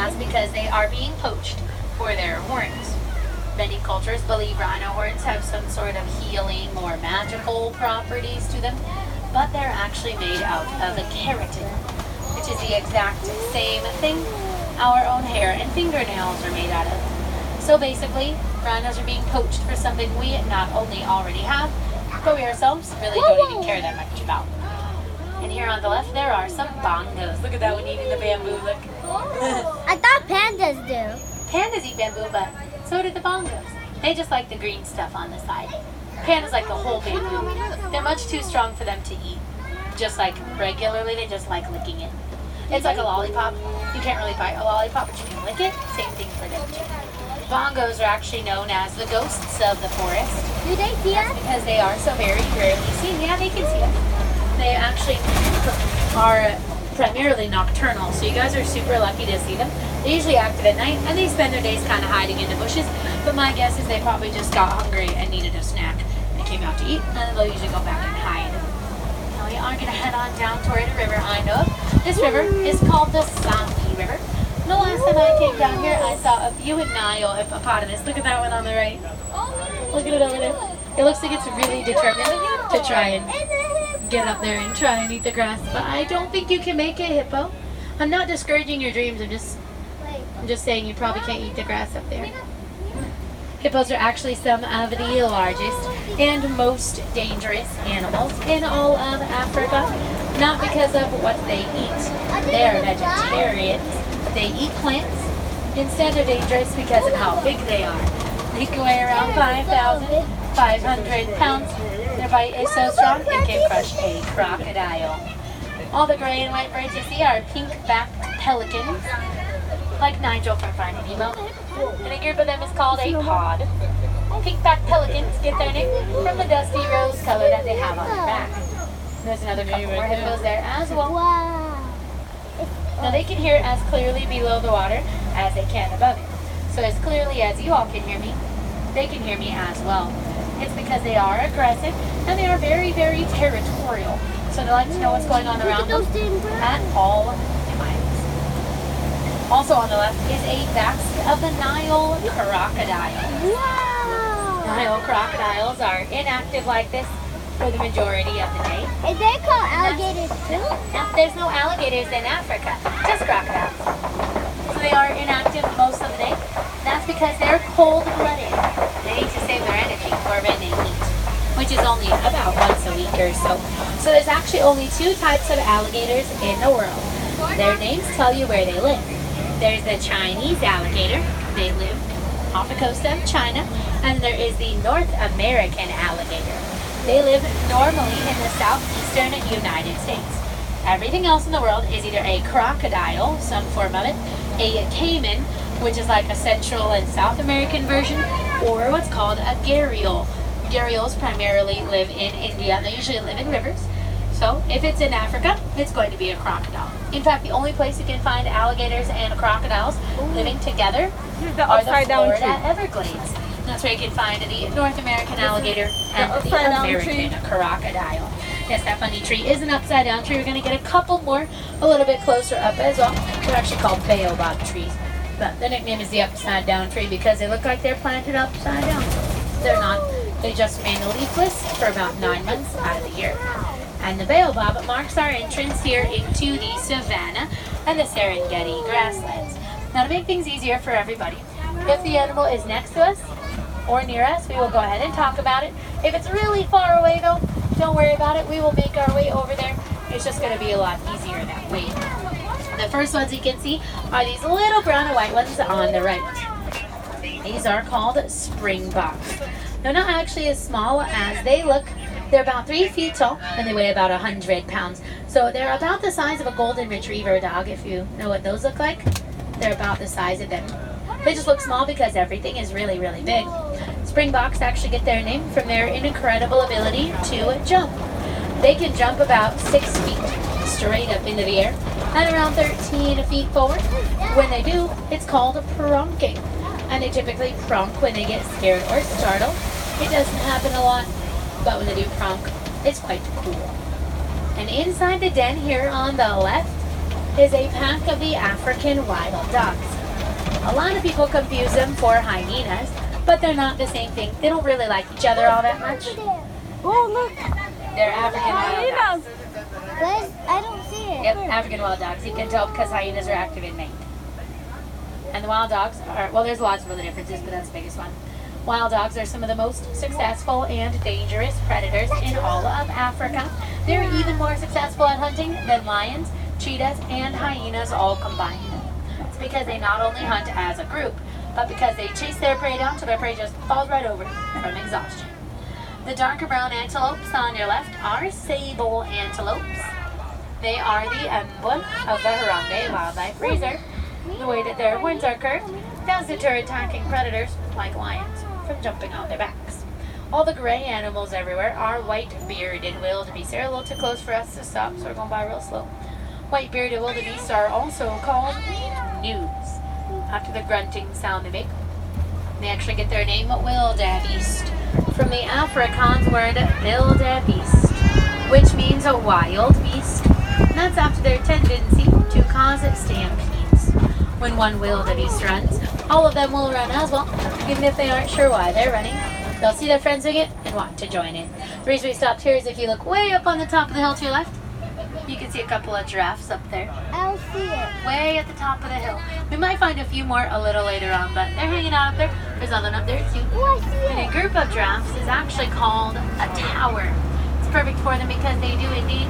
that's because they are being poached for their horns. Many cultures believe rhino horns have some sort of healing or magical properties to them, but they're actually made out of a keratin, which is the exact same thing our own hair and fingernails are made out of. So basically, rhinos are being poached for something we not only already have, but we ourselves really don't even care that much about. And here on the left, there are some bongos. Look at that one eating the bamboo, look. I thought pandas do. Pandas eat bamboo, but so did the bongos. They just like the green stuff on the side. Pandas like the whole bamboo. They're much too strong for them to eat. Just like regularly, they just like licking it. It's like a lollipop. You can't really bite a lollipop, but you can lick it. Same thing for them too. Bongos are actually known as the ghosts of the forest. Do they see us? Because they are so very rarely seen. Yeah, they can see us. They actually are primarily nocturnal, so you guys are super lucky to see them. They usually act at night, and they spend their days kind of hiding in the bushes, but my guess is they probably just got hungry and needed a snack. They came out to eat, and then they'll usually go back and hide. Now we are going to head on down toward a river I know of. This river is called the Saki River. The last time I came down here, I saw a few Nile hippopotamus. Look at that one on the right. Look at it over there. It looks like it's really determined to try and get up there and try and eat the grass, but I don't think you can make it, hippo. I'm not discouraging your dreams. I'm just saying you probably can't eat the grass up there. Hippos are actually some of the largest and most dangerous animals in all of Africa. Not because of what they eat. They are vegetarians. They eat plants. Instead, they're dangerous because of how big they are. They can weigh around 5,500 pounds. Their bite is so strong it can crush a crocodile. All the gray and white birds you see are pink-backed pelicans, like Nigel from Finding Nemo. And a group of them is called a pod. Pink-backed pelicans get their name from the dusty rose color that they have on their back. There's another couple more hippos there as well. Wow. Now they can hear as clearly below the water as they can above it. So as clearly as you all can hear me, they can hear me as well. It's because they are aggressive and they are very, very territorial. So they like to know what's going on around them at all times. Also on the left is a mask of the Nile crocodile. Wow. Nile crocodiles are inactive like this for the majority of the day. Is they called alligators too? Now, there's no alligators in Africa, just crocodiles. So they are inactive most of the day. That's because they're cold-blooded. They need to save their energy for when they eat, which is only about once a week or so. So there's actually only two types of alligators in the world. Their names tell you where they live. There's the Chinese alligator. They live off the coast of China. And there is the North American alligator. They live normally in the southeastern United States. Everything else in the world is either a crocodile, some form of it, a caiman, which is like a Central and South American version, or what's called a gharial. Gharials primarily live in India. They usually live in rivers. So if it's in Africa, it's going to be a crocodile. In fact, the only place you can find alligators and crocodiles living together are the Florida Everglades. That's where you can find the North American alligator and the American crocodile. Yes, that funny tree is an upside down tree. We're going to get a couple more a little bit closer up as well. They're actually called baobab trees. But the nickname is the upside down tree because they look like they're planted upside down. They're not. They just remain leafless for about 9 months out of the year. And the baobab marks our entrance here into the savanna and the Serengeti grasslands. Now to make things easier for everybody, if the animal is next to us or near us, we will go ahead and talk about it. If it's really far away though, don't worry about it. We will make our way over there. It's just going to be a lot easier that way. The first ones you can see are these little brown and white ones on the right. These are called springboks. They're not actually as small as they look. They're about 3 feet tall and they weigh about 100 pounds. So they're about the size of a golden retriever dog, if you know what those look like. They're about the size of them. They just look small because everything is really, really big. Springboks actually get their name from their incredible ability to jump. They can jump about 6 feet straight up into the air and around 13 feet forward. When they do, it's called pronking. And they typically pronk when they get scared or startled. It doesn't happen a lot, but when they do pronk, it's quite cool. And inside the den here on the left is a pack of the African wild dogs. A lot of people confuse them for hyenas, but they're not the same thing. They don't really like each other all that much. Oh, look. They're African wild dogs. Where's, I don't see it. Yep, African wild dogs. You can tell because hyenas are active in Maine. And the wild dogs are, well, there's lots of other differences, but that's the biggest one. Wild dogs are some of the most successful and dangerous predators in all of Africa. They're even more successful at hunting than lions, cheetahs, and hyenas all combined. It's because they not only hunt as a group, but because they chase their prey down till their prey just falls right over from exhaustion. The darker brown antelopes on your left are sable antelopes. They are the emblem of the Harambe Wildlife Reserve. The way that their horns are curved does deter attacking predators, like lions, from jumping on their backs. All the gray animals everywhere are white-bearded wildebeest. They're a little too close for us to stop, so we're going by real slow. White-bearded wildebeest are also called gnus, after the grunting sound they make. They actually get their name wildebeest from the Afrikaans word wildebeest, which means a wild beast. And that's after their tendency to cause stampedes. When one wildebeest runs, all of them will run as well, even if they aren't sure why they're running. They'll see their friends doing it and want to join in. The reason we stopped here is if you look way up on the top of the hill to your left, you can see a couple of giraffes up there. I don't see it. Way at the top of the hill. We might find a few more a little later on, but they're hanging out up there. There's another one up there too. Oh, I see And it. a group of giraffes is actually called a tower. It's perfect for them because they do indeed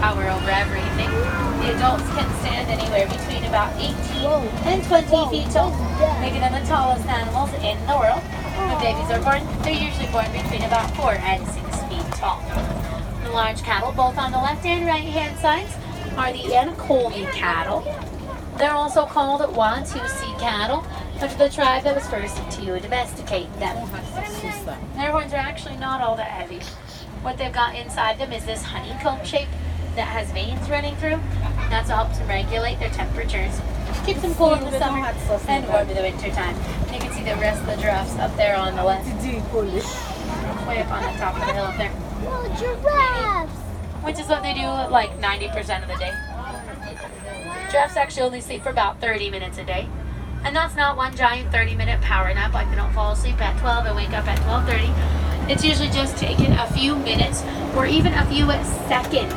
tower over everything. The adults can stand anywhere between about 18 and 20 feet tall, making them the tallest animals in the world. When babies are born, they're usually born between about 4 and 6 feet tall. The large cattle, both on the left and right hand sides, are the Anacolmi cattle. They're also called Watusi cattle, which is the tribe that was first to domesticate them. Their horns are actually not all that heavy. What they've got inside them is this honeycomb shape that has veins running through. That's what helps them regulate their temperatures. Keeps them cool in the summer and warm in the winter time. And you can see the rest of the giraffes up there on the left. Way up on the top of the hill up there. Oh, giraffes. Which is what they do like 90% of the day. Giraffes actually only sleep for about 30 minutes a day. And that's not one giant 30-minute power nap, like they don't fall asleep at 12 and wake up at 12:30. It's usually just taking a few minutes or even a few seconds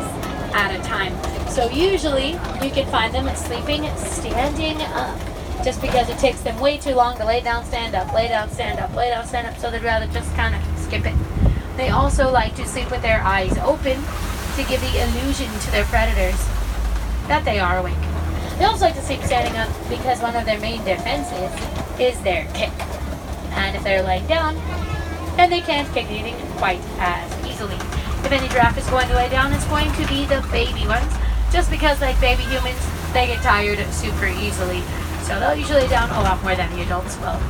at a time. So usually you can find them sleeping standing up, just because it takes them way too long to lay down, stand up, lay down, stand up, lay down, stand up, so they'd rather just kind of skip it. They also like to sleep with their eyes open to give the illusion to their predators that they are awake. They also like to sleep standing up because one of their main defenses is their kick. And if they're laying down, then they can't kick anything quite as easily. If any giraffe is going to lay down, it's going to be the baby ones, just because like baby humans, they get tired super easily. So they'll usually lay down a lot more than the adults will.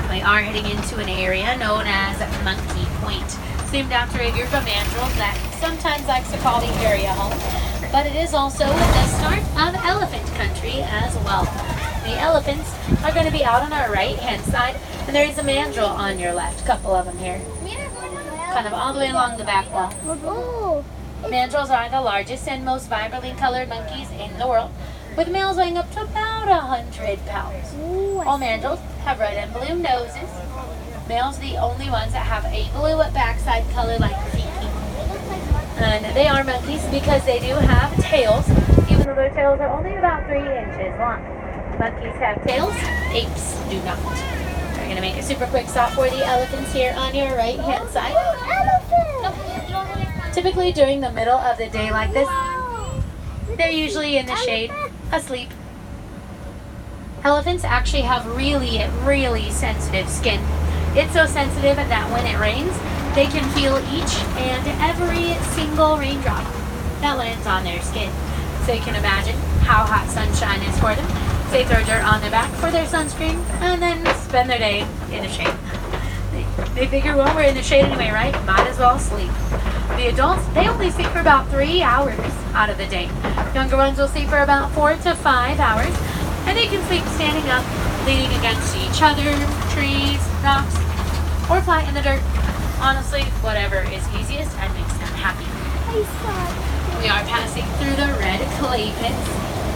We are heading into an area known as Monkey Point. It's named after a group of mandrills that sometimes likes to call the area home, but it is also the start of elephant country as well. The elephants are going to be out on our right hand side, and there is a mandrill on your left, a couple of them here, kind of all the way along the back wall. Oh, Mandrills are the largest and most vibrantly colored monkeys in the world, with males weighing up to about 100 pounds. All mandrills have red and blue noses. Males are the only ones that have a blue backside color like graffiti. And they are monkeys because they do have tails, even though their tails are only about 3 inches long. Monkeys have tails, apes do not. We're going to make a super quick stop for the elephants here on your right hand side. Typically during the middle of the day like this, they're usually in the shade, asleep. Elephants actually have really, really sensitive skin. It's so sensitive that when it rains, they can feel each and every single raindrop that lands on their skin. So you can imagine how hot sunshine is for them. They throw dirt on their back for their sunscreen and then spend their day in the shade. They figure, well, we're in the shade anyway, right? Might as well sleep. The adults, they only sleep for about 3 hours out of the day. Younger ones will sleep for about 4 to 5 hours, and they can sleep standing up, leaning against each other, trees, rocks, or flat in the dirt. Honestly, whatever is easiest and makes them happy. We are passing through the red clay pits,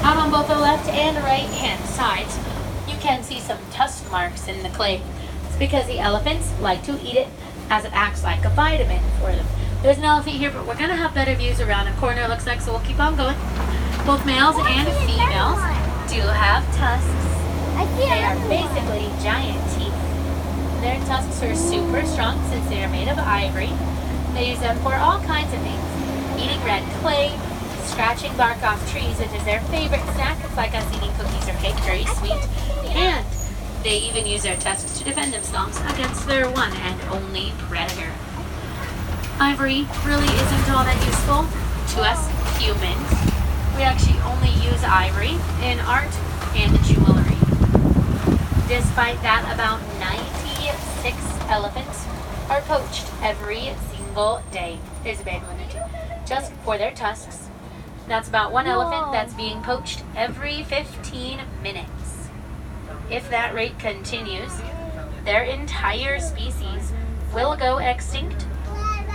out on both the left and right hand sides. you can see some tusk marks in the clay. It's because the elephants like to eat it as it acts like a vitamin for them. There's an elephant here, but we're going to have better views around a corner, it looks like, so we'll keep on going. Both males and females do have tusks. They are basically giant teeth. Their tusks are super strong since they are made of ivory. They use them for all kinds of things. Eating red clay, scratching bark off trees, which is their favorite snack. It's like us eating cookies or cake, very sweet. And they even use their tusks to defend themselves against their one and only predator. Ivory really isn't all that useful to us humans. We actually only use ivory in art and jewelry. Despite that, about 96 elephants are poached every single day. There's a bad one or two. Just for their tusks. That's about one elephant that's being poached every 15 minutes. If that rate continues, their entire species will go extinct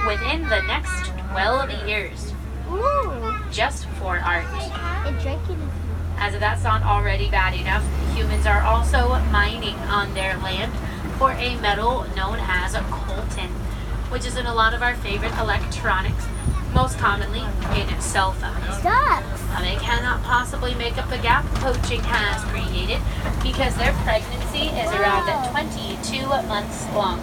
within the next 12 years. Ooh. Just for art. It's drinking. As if that's not already bad enough, humans are also mining on their land for a metal known as coltan, which is in a lot of our favorite electronics, most commonly in cell phones. Ducks. Now, they cannot possibly make up the gap poaching has created because their pregnancy is around 22 months long.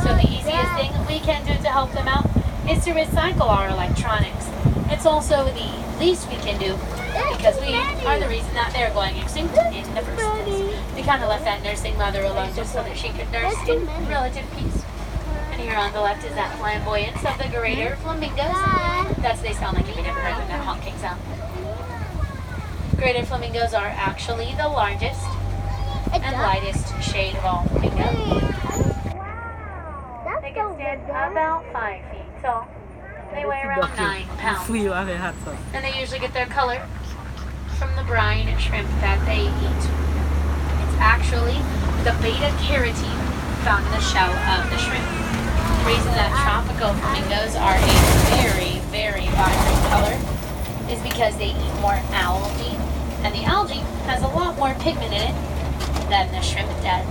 So the easiest thing we can do to help them out is to recycle our electronics. It's also the least we can do because we are the reason that they're going extinct in the first place. We kind of left that nursing mother alone just so that she could nurse in relative peace. And here on the left is that flamboyance of the greater flamingos. That's what they sound like if you never heard them, that honking sound. Greater flamingos are actually the largest and lightest shade of all flamingos. They can stand about 5 feet tall. They weigh around 9 pounds. And they usually get their color from the brine shrimp that they eat. It's actually the beta carotene found in the shell of the shrimp. The reason that tropical flamingos are a very, very vibrant color is because they eat more algae. And the algae has a lot more pigment in it than the shrimp does.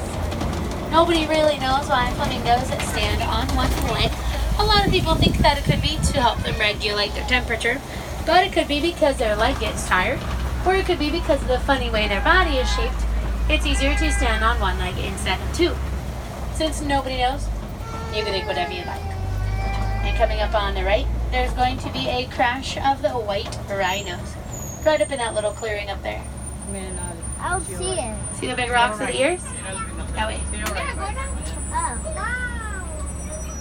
Nobody really knows why flamingos stand on one leg. A lot of people think that it could be to help them regulate their temperature, but it could be because their leg gets tired, or it could be because of the funny way their body is shaped. It's easier to stand on one leg instead of two. Since nobody knows, you can think whatever you like. And coming up on the right, there's going to be a crash of the white rhinos. Right up in that little clearing up there. I don't see it. See the big rocks with the ears? That way. Oh.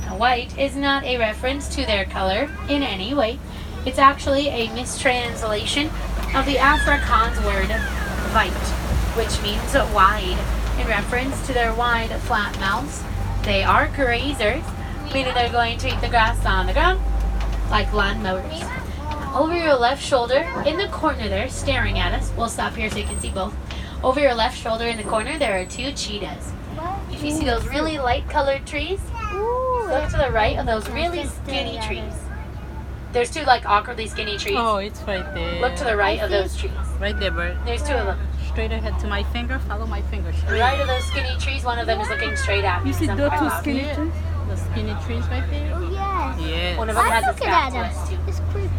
Now, white is not a reference to their color in any way. It's actually a mistranslation of the Afrikaans word white, which means wide, in reference to their wide, flat mouths. They are grazers, meaning they're going to eat the grass on the ground, like lawnmowers. Over your left shoulder, in the corner there, staring at us, we'll stop here so you can see both. Over your left shoulder in the corner, there are 2 cheetahs. If you see those really light colored trees, look to the right of those really skinny trees. There's 2 like awkwardly skinny trees. Oh, it's right there. Look to the right of those trees. Right there, Bert. There's 2 of them. Straight ahead to my finger. Follow my finger. Straight. Right of those skinny trees, one of them is looking straight at me. You see so I'm those quite 2 loud. skinny trees? The skinny trees right there? Oh, yes. Yes. One of them has I'm its looking back at to them. us too. It's creepy.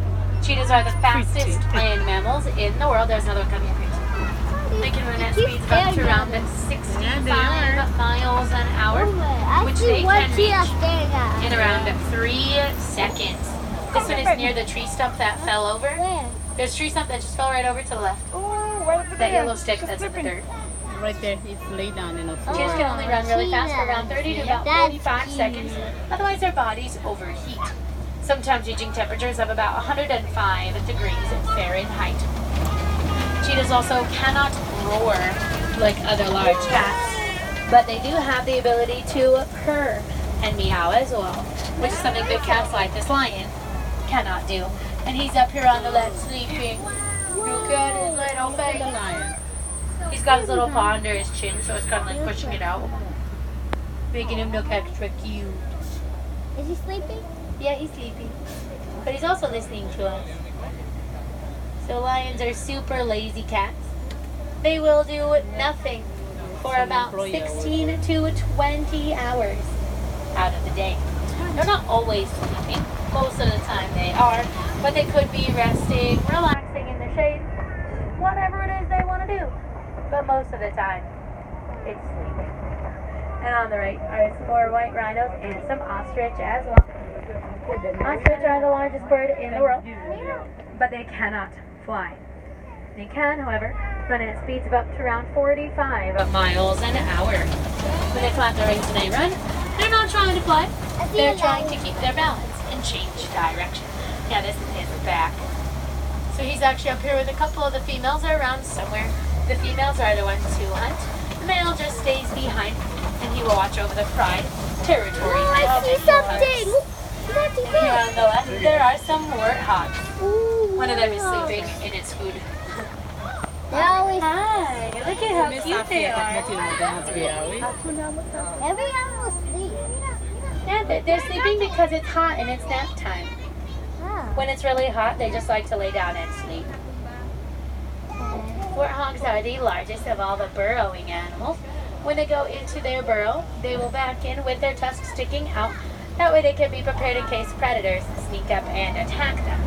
Cheetahs are the fastest land mammals in the world. There's another one coming up here too. They can run at speeds of up to around 65 miles an hour, which they can reach in around 3 seconds. This one is near the tree stump that fell over. Where? There's a tree stump that just fell right over to the left. That yellow stick that's in the dirt. Right there. It's laid down in the floor. Cheetahs can only run really fast for around 30 to about 45 seconds. Otherwise, their bodies overheat. Sometimes reaching temperatures of about 105 degrees Fahrenheit. Cheetahs also cannot roar like other large cats, but they do have the ability to purr and meow as well, which is something big cats like this lion cannot do. And he's up here on the left sleeping. Look at his little face. He's got his little paw under his chin, so it's kind of like pushing it out, making him look extra cute. Is he sleeping? Yeah, he's sleeping. But he's also listening to us. So lions are super lazy cats. They will do nothing for about 16 to 20 hours out of the day. They're not always sleeping. Most of the time they are, but they could be resting, relaxing in the shade, whatever it is they want to do. But most of the time, it's sleeping. And on the right are some more white rhinos and some ostrich as well. Ostrich are the largest bird in the world, but they cannot fly. They can, however, run at speeds of up to around 45 miles an hour. When they climb the rings and they run, they're not trying to fly. They're trying to keep their balance and change direction. Yeah, this is his back. So he's actually up here with a couple of the females. They're around somewhere. The females are the ones who hunt. The male just stays behind, and he will watch over the pride territory. I see something. Here on the left, there are some warthogs. One of them is sleeping in its food. They always. Hi, look at how cute they are. Every animal sleeps. Yeah, they're sleeping because it's hot and it's nap time. Oh. When it's really hot, they just like to lay down and sleep. Warthogs are the largest of all the burrowing animals. When they go into their burrow, they will back in with their tusks sticking out. That way they can be prepared in case predators sneak up and attack them.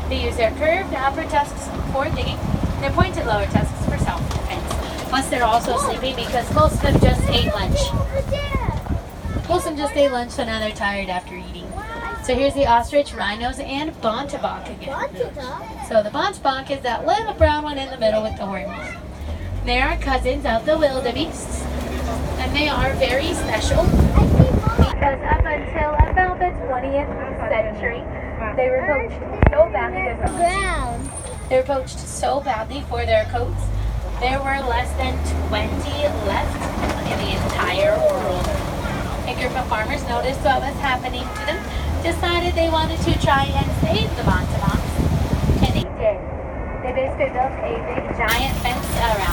They use their curved upper tusks for digging, and their pointed lower tusks for self-defense. Plus they're also sleeping because most of them just ate lunch. Most of them just ate lunch, so now they're tired after eating. So here's the ostrich, rhinos, and bontebok again. So the bontebok is that little brown one in the middle with the horns. They are cousins of the wildebeests, and they are very special because up until about the 20th century, they were poached so badly. They were poached so badly for their coats. There were less than 20 left in the entire world. A group of farmers noticed what was happening to them, decided they wanted to try and save the bonteboks, and they did. They basically built a big giant fence around